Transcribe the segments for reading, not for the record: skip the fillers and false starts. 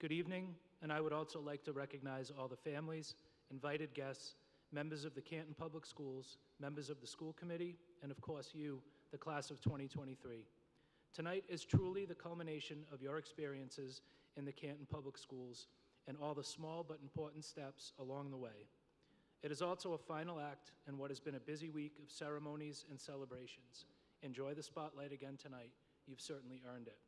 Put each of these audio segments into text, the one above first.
Good evening, and I would also like to recognize all the families, invited guests, members of the Canton Public Schools, members of the school committee, and of course you, the class of 2023. Tonight is truly the culmination of your experiences in the Canton Public Schools and all the small but important steps along the way. It is also a final act in what has been a busy week of ceremonies and celebrations. Enjoy the spotlight again tonight. You've certainly earned it.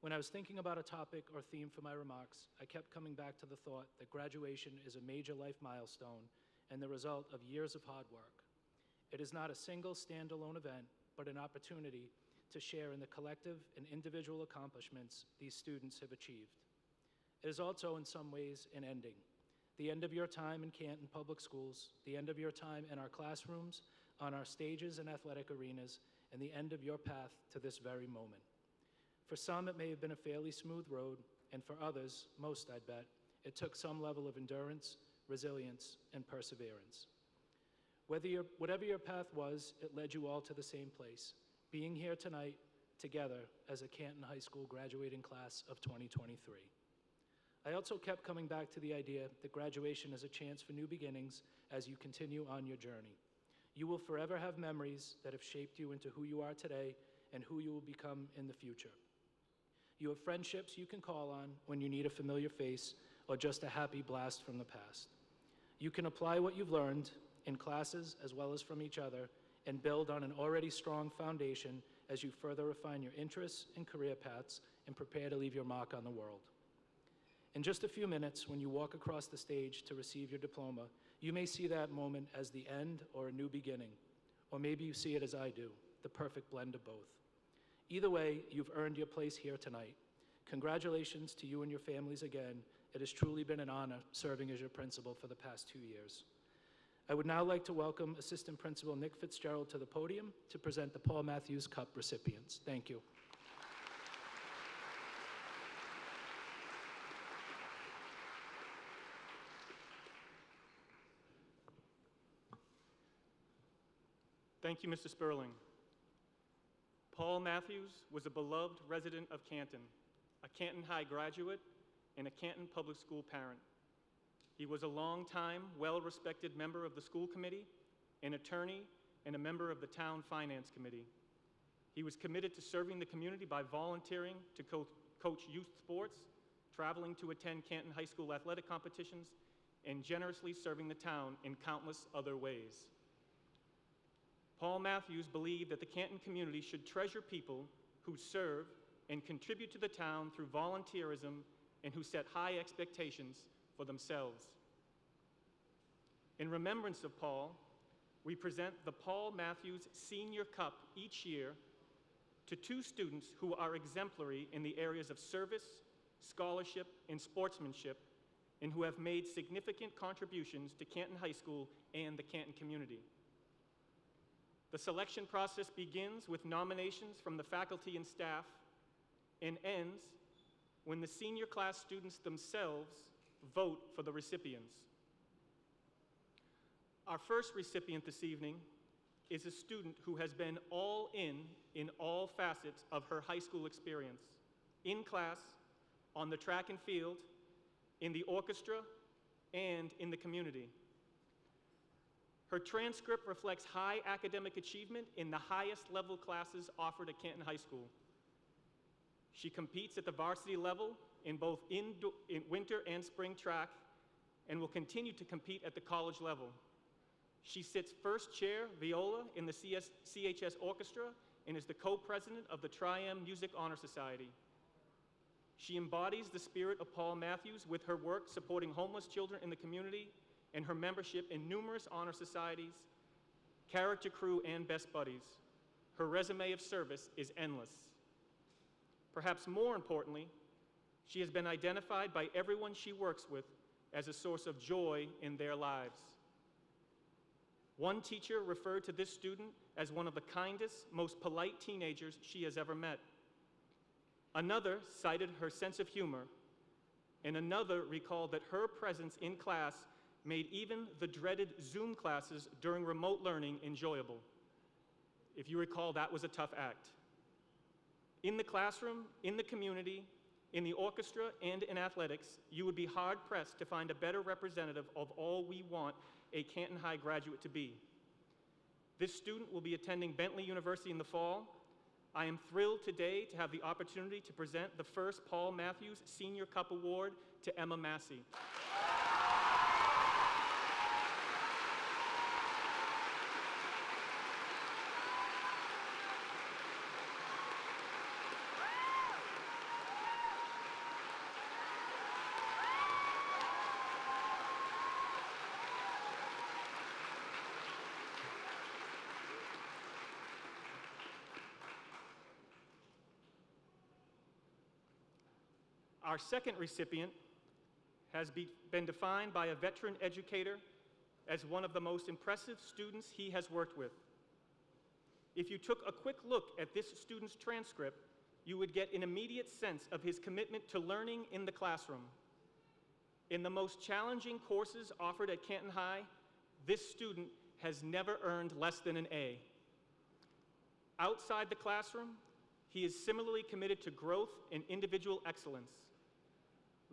When I was thinking about a topic or theme for my remarks, I kept coming back to the thought that graduation is a major life milestone and the result of years of hard work. It is not a single standalone event, but an opportunity to share in the collective and individual accomplishments these students have achieved. It is also in some ways an ending. The end of your time in Canton Public Schools, the end of your time in our classrooms, on our stages and athletic arenas, and the end of your path to this very moment. For some, it may have been a fairly smooth road, and for others, most I'd bet, it took some level of endurance, resilience, and perseverance. Whatever your path was, it led you all to the same place, being here tonight together as a Canton High School graduating class of 2023. I also kept coming back to the idea that graduation is a chance for new beginnings as you continue on your journey. You will forever have memories that have shaped you into who you are today and who you will become in the future. You have friendships you can call on when you need a familiar face or just a happy blast from the past. You can apply what you've learned in classes as well as from each other and build on an already strong foundation as you further refine your interests and career paths and prepare to leave your mark on the world. In just a few minutes, when you walk across the stage to receive your diploma, you may see that moment as the end or a new beginning, or maybe you see it as I do, the perfect blend of both. Either way, you've earned your place here tonight. Congratulations to you and your families again. It has truly been an honor serving as your principal for the past 2 years. I would now like to welcome Assistant Principal Nick Fitzgerald to the podium to present the Paul Matthews Cup recipients. Thank you. Thank you, Mr. Sperling. Paul Matthews was a beloved resident of Canton, a Canton High graduate, and a Canton Public School parent. He was a long-time, well-respected member of the school committee, an attorney, and a member of the town finance committee. He was committed to serving the community by volunteering to coach youth sports, traveling to attend Canton High School athletic competitions, and generously serving the town in countless other ways. Paul Matthews believed that the Canton community should treasure people who serve and contribute to the town through volunteerism and who set high expectations for themselves. In remembrance of Paul, we present the Paul Matthews Senior Cup each year to 2 students who are exemplary in the areas of service, scholarship, and sportsmanship, and who have made significant contributions to Canton High School and the Canton community. The selection process begins with nominations from the faculty and staff and ends when the senior class students themselves vote for the recipients. Our first recipient this evening is a student who has been all in all facets of her high school experience, in class, on the track and field, in the orchestra, and in the community. Her transcript reflects high academic achievement in the highest level classes offered at Canton High School. She competes at the varsity level in both in winter and spring track and will continue to compete at the college level. She sits first chair viola in the CHS Orchestra and is the co-president of the Tri-M Music Honor Society. She embodies the spirit of Paul Matthews with her work supporting homeless children in the community and her membership in numerous honor societies, character crew, and best buddies. Her resume of service is endless. Perhaps more importantly, she has been identified by everyone she works with as a source of joy in their lives. One teacher referred to this student as one of the kindest, most polite teenagers she has ever met. Another cited her sense of humor, and another recalled that her presence in class made even the dreaded Zoom classes during remote learning enjoyable. If you recall, that was a tough act. In the classroom, in the community, in the orchestra and in athletics, you would be hard-pressed to find a better representative of all we want a Canton High graduate to be. This student will be attending Bentley University in the fall. I am thrilled today to have the opportunity to present the first Paul Matthews Senior Cup Award to Emma Massey. Our second recipient has been defined by a veteran educator as one of the most impressive students he has worked with. If you took a quick look at this student's transcript, you would get an immediate sense of his commitment to learning in the classroom. In the most challenging courses offered at Canton High, this student has never earned less than an A. Outside the classroom, he is similarly committed to growth and individual excellence.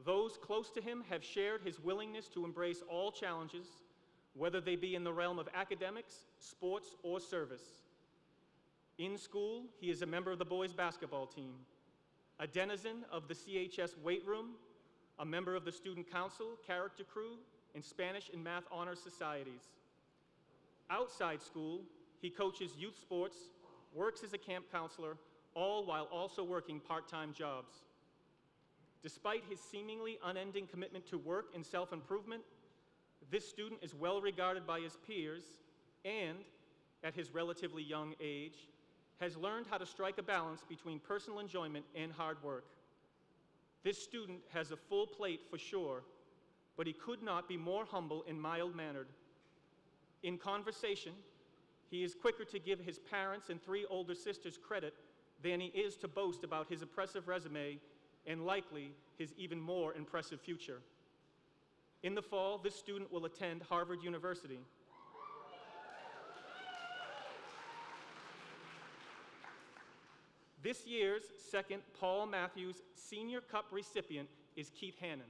Those close to him have shared his willingness to embrace all challenges, whether they be in the realm of academics, sports, or service. In school, he is a member of the boys' basketball team, a denizen of the CHS weight room, a member of the student council, character crew, and Spanish and math honors societies. Outside school, he coaches youth sports, works as a camp counselor, all while also working part-time jobs. Despite his seemingly unending commitment to work and self-improvement, this student is well regarded by his peers and, at his relatively young age, has learned how to strike a balance between personal enjoyment and hard work. This student has a full plate for sure, but he could not be more humble and mild-mannered. In conversation, he is quicker to give his parents and 3 older sisters credit than he is to boast about his impressive resume and likely his even more impressive future. In the fall, this student will attend Harvard University. This year's second Paul Matthews Senior Cup recipient is Keith Hannon.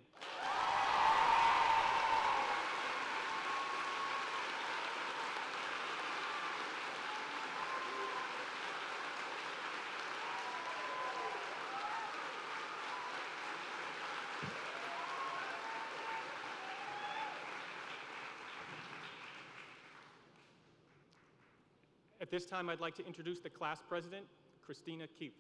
At this time, I'd like to introduce the class president, Christina Keith.